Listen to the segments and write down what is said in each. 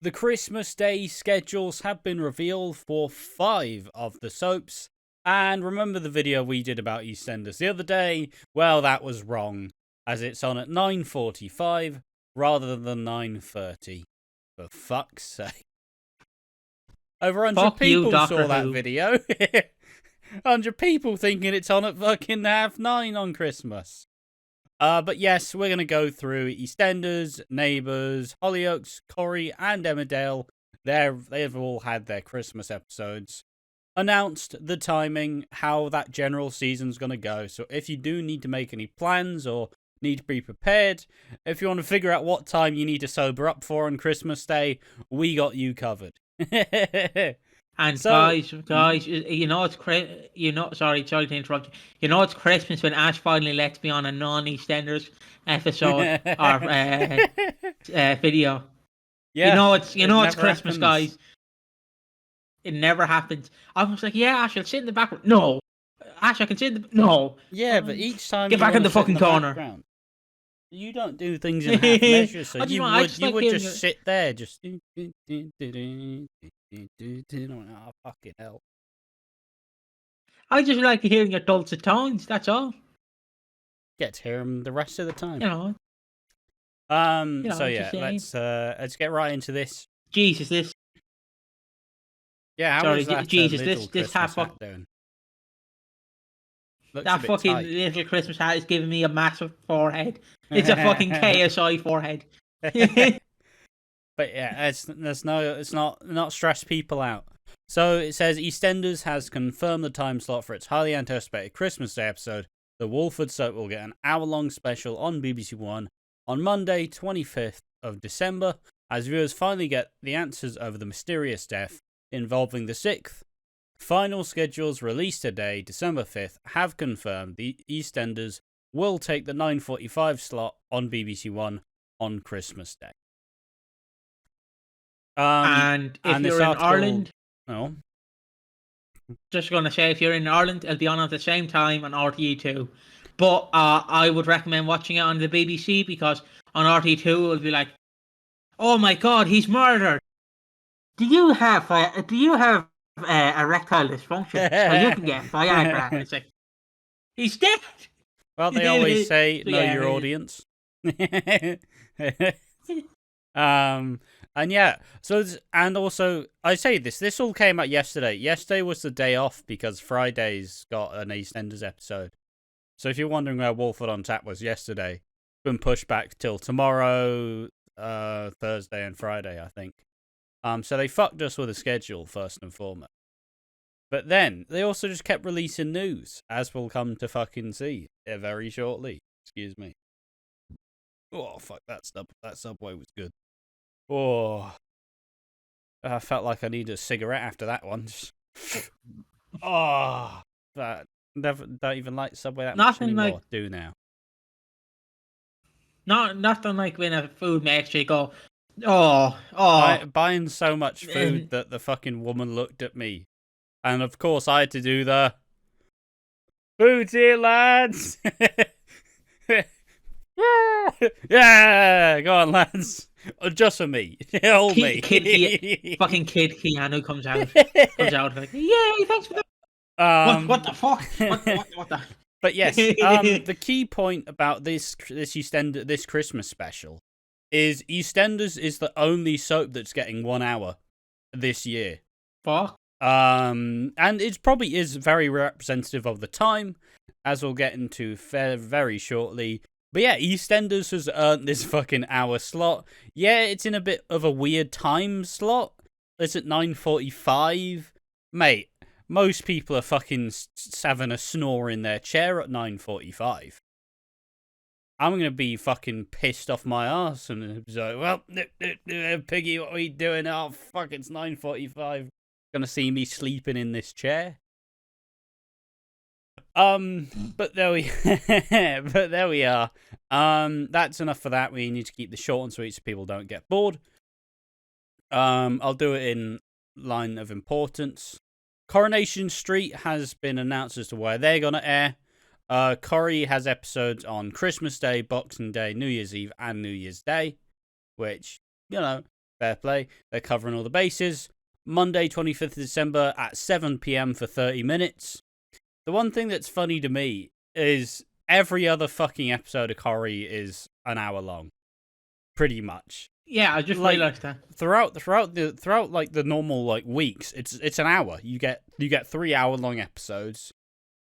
The Christmas Day schedules have been revealed for 5 of the soaps. And remember the video we did about EastEnders the other day? Well, that was wrong, as it's on at 9:45 rather than 9:30. For fuck's sake. Over 100 people saw that video. 100 people thinking it's on at fucking 9:30 on Christmas. But yes, we're going to go through Eastenders, Neighbours, Hollyoaks, Corrie, and Emmerdale. They've all had their Christmas episodes. Announced the timing, how that general season's going to go. So if you do need to make any plans or need to be prepared, if you want to figure out what time you need to sober up for on Christmas Day, we got you covered. And so, guys, you know it's sorry to interrupt you. You know it's Christmas when Ash finally lets me on a non-EastEnders episode or video. Yeah, you know it's Christmas, guys. It never happens. I was like, yeah, Ash, I'll sit in the background. No, Ash, I can sit in the no. Yeah, but each time get back in the fucking corner. Background. You don't do things in half measure, so you would just sit there, just. Oh, fucking hell. I just like hearing your dulcet tones, that's all. Get to hear them the rest of the time. You know, so yeah, let's get right into this. Jesus, this. Yeah, how was that this half fuck doing? That fucking tight. Little Christmas hat is giving me a massive forehead. It's a fucking KSI forehead. But yeah, it's not stress people out. So it says EastEnders has confirmed the time slot for its highly anticipated Christmas Day episode. The Walford soap will get an hour-long special on BBC One on Monday, 25th of December, as viewers finally get the answers over the mysterious death involving the 6th. Final schedules released today, December 5th, have confirmed the EastEnders will take the 9:45 slot on BBC One on Christmas Day. And if you're in Ireland, no. Just going to say, if you're in Ireland, it'll be on at the same time on RTE2. But I would recommend watching it on the BBC, because on RTE2 it'll be like, oh my god, he's murdered. Do you have erectile dysfunction? So you can get Viagra. And it's like, he's dead. Well, they always say, know your audience. And yeah, and also, I say this all came out yesterday. Yesterday was the day off because Friday's got an EastEnders episode. So if you're wondering where Walford on Tap was yesterday, it's been pushed back till tomorrow, Thursday and Friday, I think. So they fucked us with a schedule, first and foremost. But then, they also just kept releasing news, as we'll come to fucking see very shortly. Excuse me. Oh, fuck, that Subway was good. Oh, I felt like I needed a cigarette after that one. Oh, that don't even like Subway that much anymore. Do now. Nothing like when a food makes you go, buying so much food that the fucking woman looked at me, and of course I had to do the food's here, lads. Yeah, go on, lads. Just for me. Hold me. Fucking kid Keanu comes out like, yay, thanks for the... What the fuck? What the... But yes, the key point about this Christmas special is EastEnders is the only soap that's getting 1 hour this year. Fuck. And it probably is very representative of the time, as we'll get into very shortly. But yeah, EastEnders has earned this fucking hour slot. Yeah, it's in a bit of a weird time slot. It's at 9:45. Mate, most people are fucking having a snore in their chair at 9:45. I'm going to be fucking pissed off my ass and be like, well, Piggy, what are we doing? Oh, fuck, it's 9:45. Gonna see me sleeping in this chair. But there we are. That's enough for that. We need to keep this short and sweet so people don't get bored. I'll do it in line of importance. Coronation Street has been announced as to where they're gonna air. Corrie has episodes on Christmas Day, Boxing Day, New Year's Eve, and New Year's Day, which, you know, fair play. They're covering all the bases. Monday, 25th of December at 7 p.m. for 30 minutes. The one thing that's funny to me is every other fucking episode of Corrie is an hour long. Pretty much. Yeah, I just realised that. Throughout like the normal like weeks, it's an hour. You get 3 hour long episodes,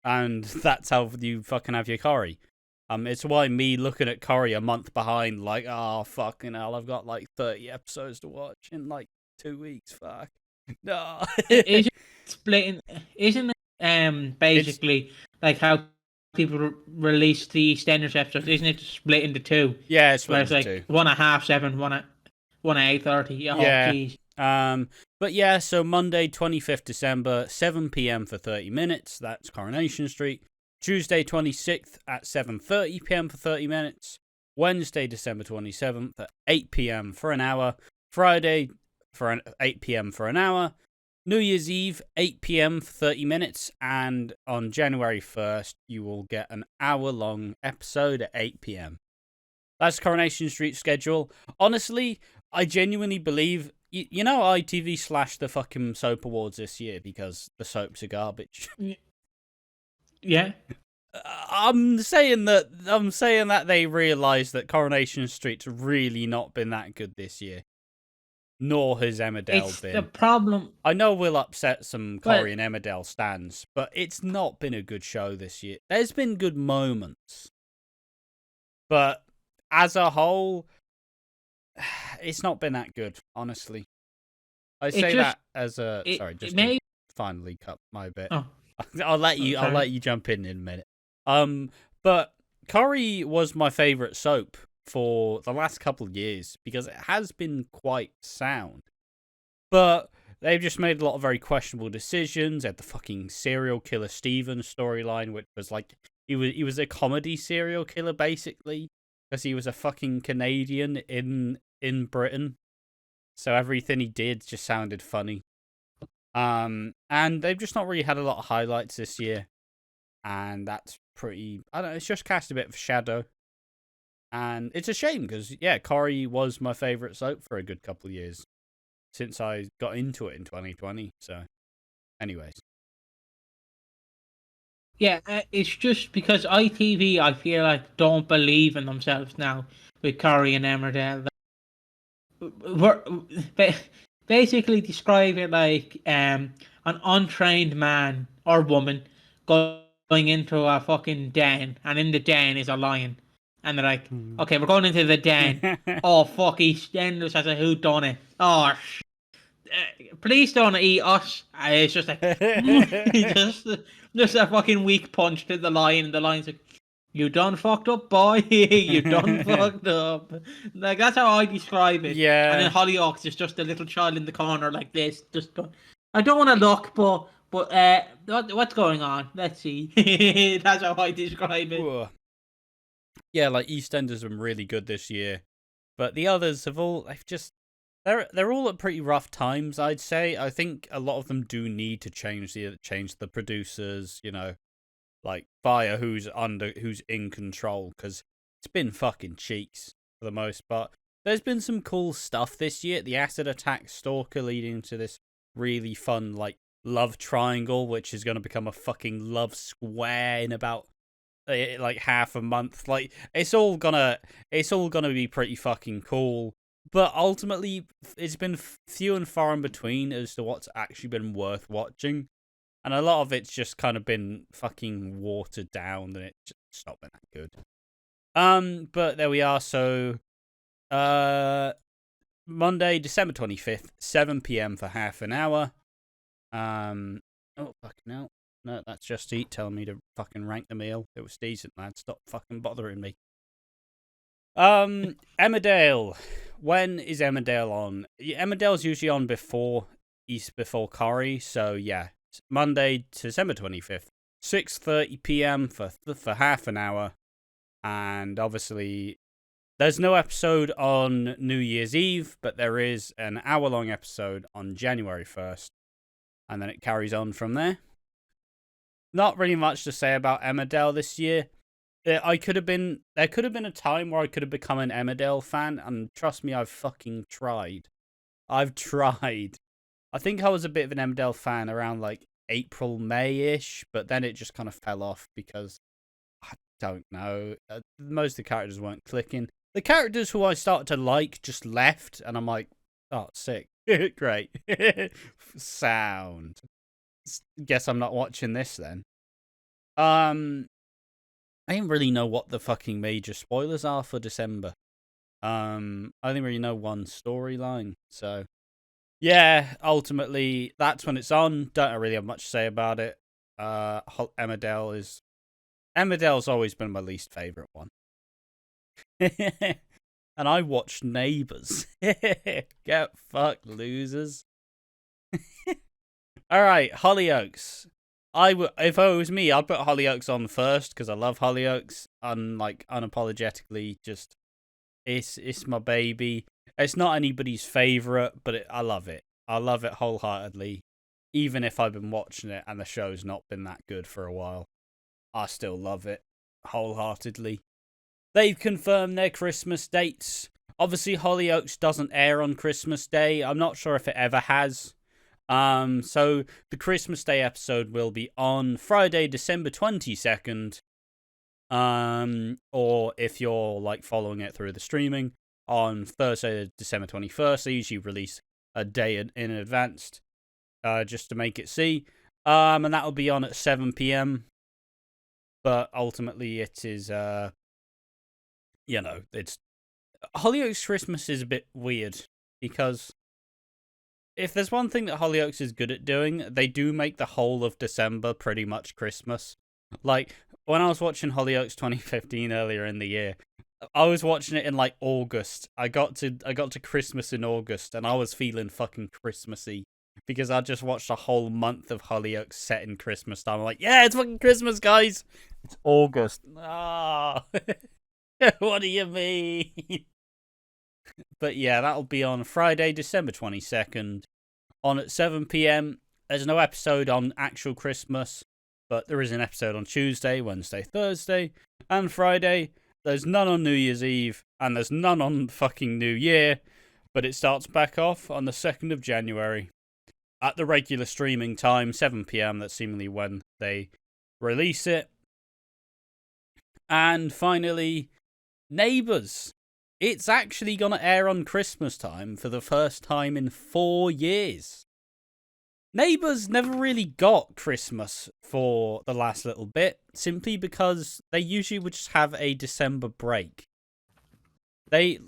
and that's how you fucking have your Corrie. It's why me looking at Corrie a month behind, like, oh fucking hell, I've got like 30 episodes to watch in like 2 weeks. Fuck. No. Isn't it basically like how people release the Eastenders episodes? Isn't it split into two? Yeah, it's split into into two. One at 7:30, one at 8:30. Yeah. Geez. But yeah, so Monday, 25th December, 7 p.m. for 30 minutes. That's Coronation Street. Tuesday, 26th at 7:30 p.m. for 30 minutes. Wednesday, December 27th at 8 p.m. for an hour. Friday, 8 p.m. for an hour. New Year's Eve, 8 p.m. for 30 minutes. And on January 1st, you will get an hour-long episode at 8 p.m. That's Coronation Street schedule. Honestly, I genuinely believe... You know ITV slashed the fucking soap awards this year because the soaps are garbage. Yeah. I'm saying that they realised that Coronation Street's really not been that good this year. Nor has Emmerdale been. The problem. I know we'll upset some Corrie and Emmerdale stands, but it's not been a good show this year. There's been good moments. But as a whole, it's not been that good, honestly. I say that as a... Sorry, just to finally cut my bit. Oh. I'll let you jump in a minute. But Corrie was my favourite soap for the last couple of years because it has been quite sound. But they've just made a lot of very questionable decisions. They had the fucking serial killer Stephen storyline, which was like he was a comedy serial killer basically because he was a fucking Canadian in Britain. So everything he did just sounded funny. And they've just not really had a lot of highlights this year. And that's pretty... I don't know, it's just cast a bit of shadow. And it's a shame because, yeah, Corrie was my favourite soap for a good couple of years. Since I got into it in 2020. So, anyways. Yeah, it's just because ITV, I feel like, don't believe in themselves now with Corrie and Emmerdale. Basically describe it like an untrained man or woman going into a fucking den, and in the den is a lion. And they're like, okay, we're going into the den. Oh, fuck, EastEnders has a whodunit. Oh, please don't eat us. And it's just like, just a fucking weak punch to the lion, and the lion's like, you done fucked up, boy. You done fucked up. Like, that's how I describe it. Yeah. And then Hollyoaks is just a little child in the corner like this. Just going, I don't want to look, but what's going on? Let's see. That's how I describe it. Ooh. Yeah, like EastEnders have been really good this year. But the others have all... They're all at pretty rough times, I'd say. I think a lot of them do need to change the producers, you know. Like Fire, who's in control, because it's been fucking cheeks for the most part. There's been some cool stuff this year. The acid attack stalker leading to this really fun like love triangle, which is going to become a fucking love square in about like half a month. Like it's all gonna be pretty fucking cool. But ultimately, it's been few and far in between as to what's actually been worth watching. And a lot of it's just kind of been fucking watered down, and it's just not been that good. But there we are. So, Monday, December 25th, 7 p.m. for half an hour. Oh fucking hell! No, that's Just Eat telling me to fucking rank the meal. It was decent, lad. Stop fucking bothering me. Emmerdale. When is Emmerdale on? Emmerdale's usually on before Corrie. So yeah. Monday, December 25th, 6:30 p.m. for half an hour. And obviously, there's no episode on New Year's Eve, but there is an hour-long episode on January 1st. And then it carries on from there. Not really much to say about Emmerdale this year. There could have been a time where I could have become an Emmerdale fan, and trust me, I've fucking tried. I've tried. I think I was a bit of an Emmerdale fan around like April, May-ish, but then it just kind of fell off because I don't know. Most of the characters weren't clicking. The characters who I started to like just left, and I'm like, oh, sick. Great. Sound. Guess I'm not watching this then. I didn't really know what the fucking major spoilers are for December. I didn't really know one storyline, so yeah, ultimately that's when it's on. Don't really have much to say about it. Emmerdale's always been my least favourite one. And I watched Neighbours. Get fucked, losers. Alright, Hollyoaks. If it was me, I'd put Hollyoaks on first because I love Hollyoaks. Unapologetically, just it's my baby. It's not anybody's favourite, but I love it. I love it wholeheartedly. Even if I've been watching it and the show's not been that good for a while, I still love it wholeheartedly. They've confirmed their Christmas dates. Obviously, Hollyoaks doesn't air on Christmas Day. I'm not sure if it ever has. So the Christmas Day episode will be on Friday, December 22nd. Or if you're like following it through the streaming, on Thursday, December 21st. They usually release a day in advance, just to make it see. And that'll be on at 7 p.m. But ultimately, it is, it's Hollyoaks Christmas is a bit weird because if there's one thing that Hollyoaks is good at doing, they do make the whole of December pretty much Christmas. Like when I was watching Hollyoaks 2015 earlier in the year, I was watching it in like August. I got to Christmas in August, and I was feeling fucking Christmassy because I just watched a whole month of Hollyoaks set in Christmas time. I'm like, yeah, it's fucking Christmas, guys. It's August. Ah, what do you mean? But yeah, that'll be on Friday, December 22nd, on at 7 p.m. There's no episode on actual Christmas, but there is an episode on Tuesday, Wednesday, Thursday, and Friday. There's none on New Year's Eve, and there's none on fucking New Year, but it starts back off on the 2nd of January. At the regular streaming time, 7 p.m, that's seemingly when they release it. And finally, Neighbours. It's actually going to air on Christmas time for the first time in 4 years. Neighbours never really got Christmas for the last little bit, simply because they usually would just have a December break. When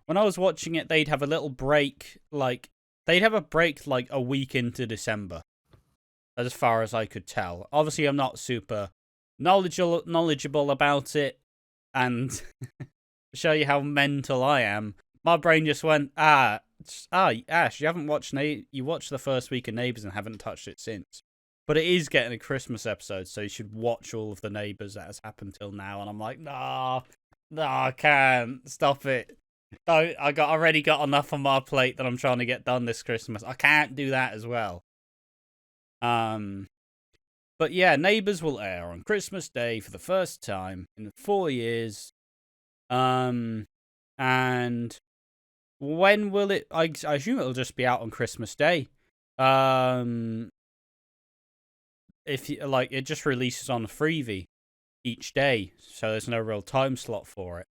I was watching it, they'd have a little break, they'd have a break like a week into December, as far as I could tell. Obviously, I'm not super knowledgeable about it, and to show you how mental I am, my brain just went, Ash, you haven't watched you watched the first week of Neighbours and haven't touched it since. But it is getting a Christmas episode, so you should watch all of the Neighbours that has happened till now. And I'm like, no, I can't. Stop it. I already got enough on my plate that I'm trying to get done this Christmas. I can't do that as well. But yeah, Neighbours will air on Christmas Day for the first time in 4 years. And when will it? I assume it'll just be out on Christmas Day. If you like, it just releases on Freevee each day, so there's no real time slot for it.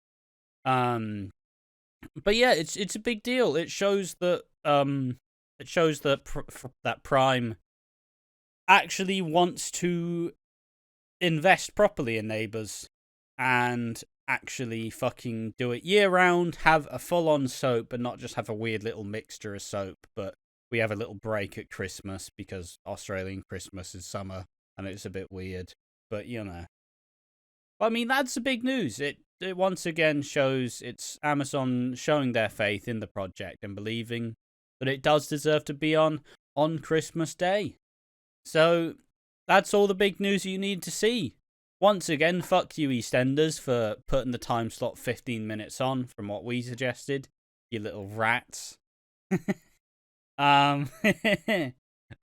But yeah, it's a big deal. It shows that that Prime actually wants to invest properly in Neighbours and actually fucking do it year round, have a full-on soap, but not just have a weird little mixture of soap, but we have a little break at Christmas because Australian Christmas is summer and it's a bit weird. But, you know. I mean, that's the big news. It once again shows it's Amazon showing their faith in the project and believing that it does deserve to be on Christmas Day. So, that's all the big news you need to see. Once again, fuck you, EastEnders, for putting the time slot 15 minutes on from what we suggested. You little rats. But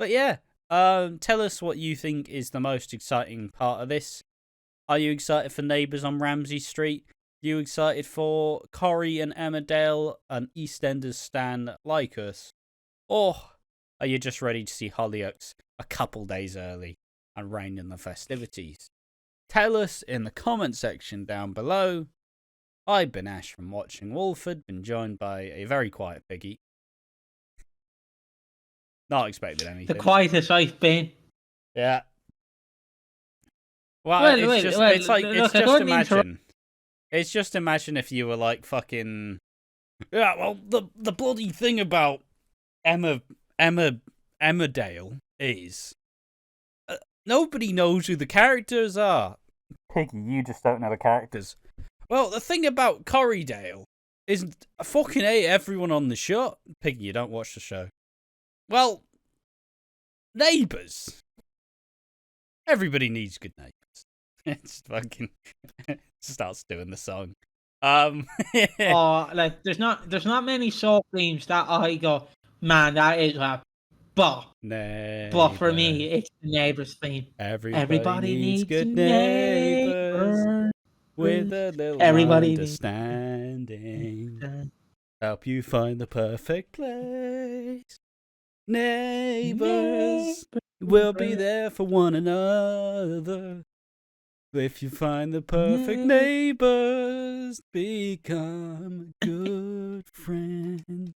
yeah, tell us what you think is the most exciting part of this. Are you excited for Neighbours on Ramsay Street? Are you excited for Corrie and Emmerdale, an EastEnders stan like us? Or are you just ready to see Hollyoaks a couple days early and rein in the festivities? Tell us in the comment section down below. I've been Ash from Watching Walford, been joined by a very quiet Piggy. Not expecting anything. The quietest I've been. Yeah. Well, it's just imagine if you were like fucking. Yeah, well, the bloody thing about Emmerdale is nobody knows who the characters are. Piggy, you just don't know the characters. Well, the thing about Corrydale is I fucking hate everyone on the show. Piggy, you don't watch the show. Well, neighbours. Everybody needs good neighbours. It's fucking starts doing the song. Oh, like there's not many soap themes that I go, man, that is a but for me it's the neighbours theme. Everybody needs good neighbours with a little understanding. Help you find the perfect place. Neighbours will be there for one another. If you find the perfect neighbours, become a good friend.